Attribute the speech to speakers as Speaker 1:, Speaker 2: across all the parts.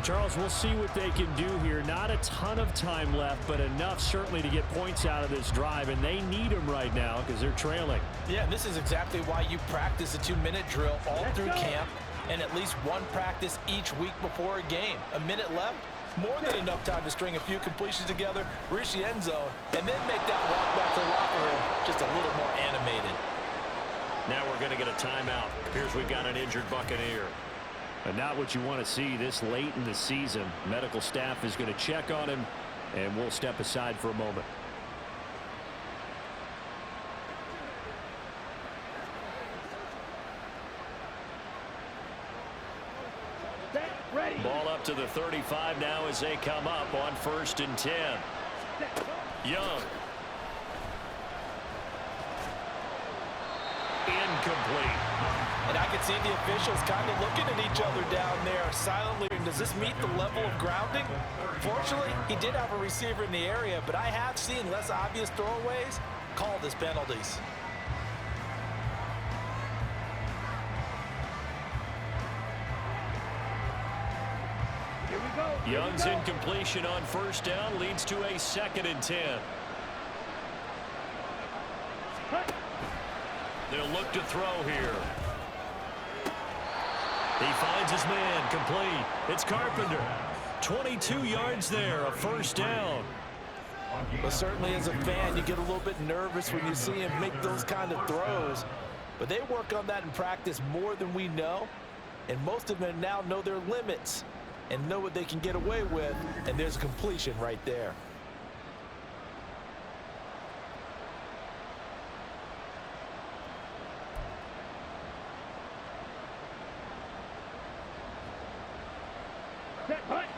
Speaker 1: Charles, we'll see what they can do here. Not a ton of time left, but enough certainly to get points out of this drive, and they need them right now because they're trailing.
Speaker 2: Yeah, and this is exactly why you practice a 2-minute drill all through camp and at least one practice each week before a game. A minute left, more than enough time to string a few completions together, reach the end zone, and then make that walk back to the locker room just a little more animated.
Speaker 1: Now we're going to get a timeout. Here's we've got an injured Buccaneer. And not what you want to see this late in the season. Medical staff is going to check on him, and we'll step aside for a moment. Ball up to the 35 now as they come up on 1st and 10. Young. Incomplete.
Speaker 2: And I can see the officials kind of looking at each other down there silently. Does this meet the level of grounding? Fortunately, he did have a receiver in the area, but I have seen less obvious throwaways called as penalties.
Speaker 1: Young's incompletion on 1st down leads to a 2nd and 10. They'll look to throw here. He finds his man, complete. It's Carpenter. 22 yards there, a 1st down.
Speaker 2: But certainly as a fan, you get a little bit nervous when you see him make those kind of throws. But they work on that in practice more than we know. And most of them now know their limits and know what they can get away with. And there's a completion right there.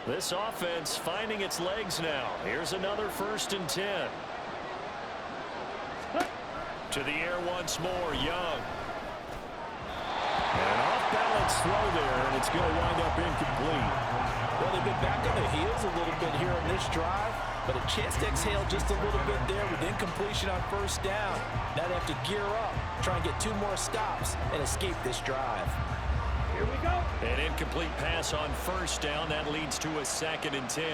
Speaker 1: This offense finding its legs now. Here's another 1st and 10. To the air once more, Young. An off-balance throw there, and it's going to wind up incomplete.
Speaker 2: Well, they've been back on their heels a little bit here on this drive, but a chance to exhale just a little bit there with incompletion on 1st down. Now they have to gear up, try and get 2 more stops, and escape this drive.
Speaker 1: Here we go. An incomplete pass on 1st down. That leads to a 2nd and 10.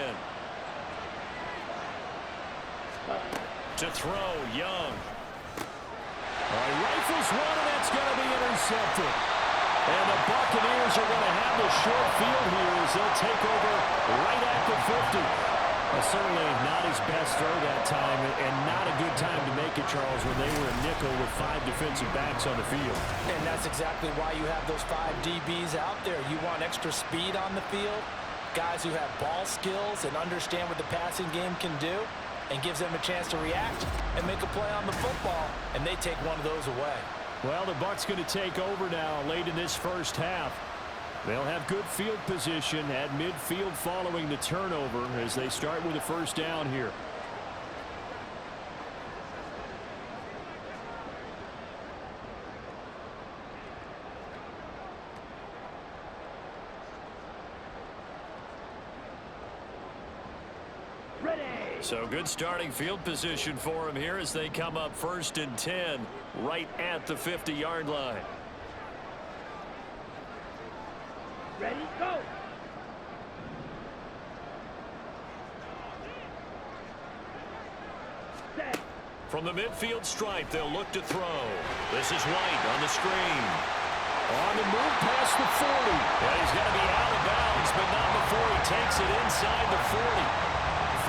Speaker 1: To throw, Young. Rifles one, and that's going to be intercepted. And the Buccaneers are going to have the short field here as they'll take over right at the 50. Certainly not his best throw that time, and not a good time to make it, Charles, when they were a nickel with 5 defensive backs on the field.
Speaker 2: And that's exactly why you have those 5 DBs out there. You want extra speed on the field, guys who have ball skills and understand what the passing game can do, and gives them a chance to react and make a play on the football, and they take one of those away.
Speaker 1: Well, the Bucs going to take over now late in this 1st half. They'll have good field position at midfield following the turnover as they start with a 1st down here. Ready. So good starting field position for them here as they come up 1st and 10 right at the 50-yard line. Ready, go. Set. From the midfield stripe, they'll look to throw. This is White on the screen. On the move past the 40. Yeah, he's going to be out of bounds, but not before he takes it inside the 40.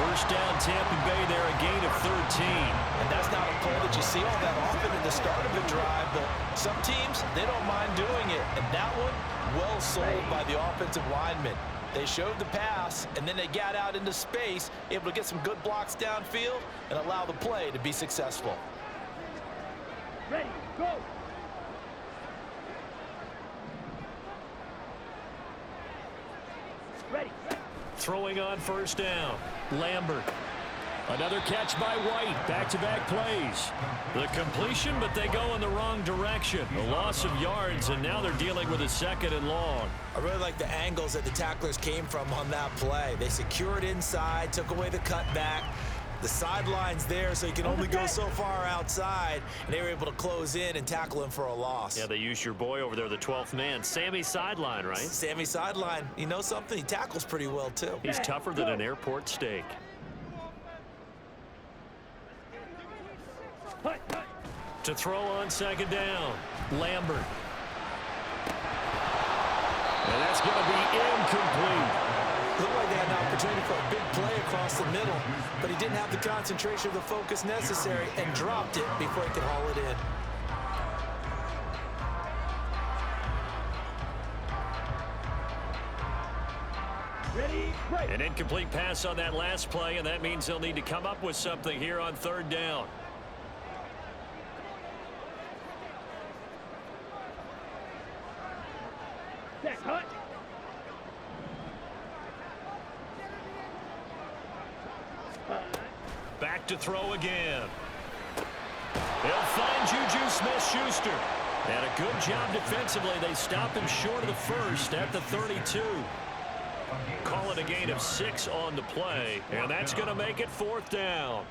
Speaker 1: 1st down, Tampa Bay there, a gain of 13.
Speaker 2: And that's not a play that you see all that often at the start of a drive, but some teams, they don't mind doing it. And that one, well sold by the offensive lineman. They showed the pass, and then they got out into space, able to get some good blocks downfield and allow the play to be successful.
Speaker 1: Ready, go. Ready. Throwing on 1st down. Lambert. Another catch by White. Back-to-back plays. The completion, but they go in the wrong direction. A loss of yards, and now they're dealing with a 2nd and long.
Speaker 2: I really like the angles that the tacklers came from on that play. They secured inside, took away the cutback, The sideline's there, so he can only go so far outside, and they were able to close in and tackle him for a loss.
Speaker 1: Yeah, they used your boy over there, the 12th man. Sammy Sideline, right?
Speaker 2: Sammy Sideline. You know something? He tackles pretty well, too.
Speaker 1: He's tougher than an airport steak. To throw on second down, Lambert. And that's going to be incomplete.
Speaker 2: Looked like they had an opportunity for a big play across the middle, but he didn't have the concentration or the focus necessary and dropped it before he could haul it in.
Speaker 1: An incomplete pass on that last play, and that means they'll need to come up with something here on third down. Back to throw again. They'll find Juju Smith-Schuster. And a good job defensively. They stop him short of the first at the 32. Call it a gain of 6 on the play. And that's going to make it fourth down.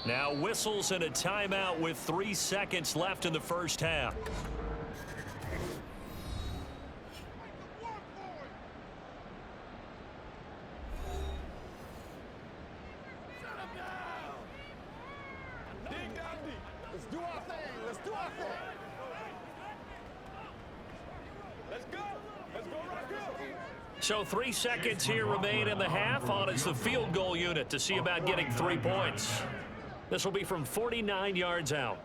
Speaker 1: Now whistles and a timeout with 3 seconds left in the first half.
Speaker 3: Let's do our thing. Let's do our thing. Let's go. Let's go right here.
Speaker 1: So 3 seconds here remain in the half. On is the field goal unit to see about getting 3 points. This will be from 49 yards out.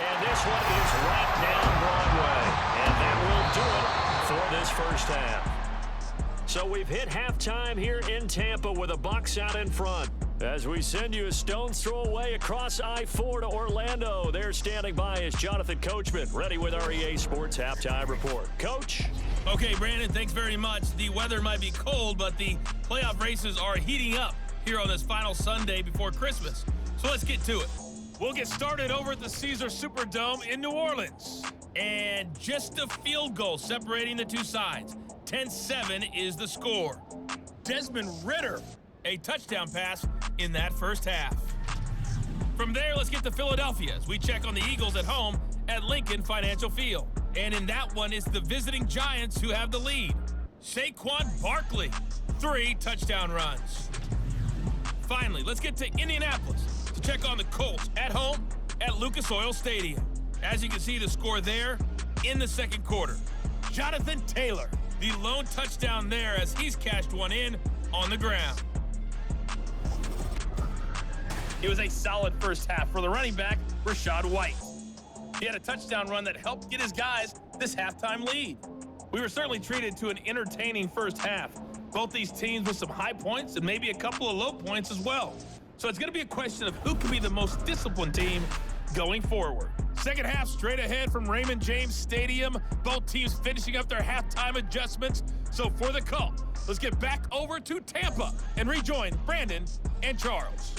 Speaker 1: And this one is right down Broadway. And that will do it for this first half. So we've hit halftime here in Tampa with the Bucs out in front. As we send you a stone's throw away across I-4 to Orlando. There standing by is Jonathan Coachman, ready with our EA Sports Halftime Report. Coach?
Speaker 4: Okay, Brandon, thanks very much. The weather might be cold, but the playoff races are heating up here on this final Sunday before Christmas. So let's get to it. We'll get started over at the Caesar Superdome in New Orleans. And just a field goal separating the two sides. 10-7 is the score. Desmond Ridder, a touchdown pass in that first half. From there, let's get to Philadelphia as we check on the Eagles at home at Lincoln Financial Field. And in that one, it's the visiting Giants who have the lead. Saquon Barkley, 3 touchdown runs. Finally, let's get to Indianapolis to check on the Colts at home at Lucas Oil Stadium. As you can see, the score there in the second quarter. Jonathan Taylor, the lone touchdown there as he's cashed one in on the ground. It was a solid first half for the running back, Rachaad White. He had a touchdown run that helped get his guys this halftime lead. We were certainly treated to an entertaining first half. Both these teams with some high points and maybe a couple of low points as well. So it's going to be a question of who can be the most disciplined team going forward. Second half straight ahead from Raymond James Stadium. Both teams finishing up their halftime adjustments. So for the call, let's get back over to Tampa and rejoin Brandon and Charles.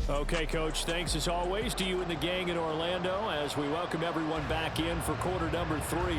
Speaker 1: Okay, Coach, thanks as always to you and the gang in Orlando as we welcome everyone back in for quarter number 3.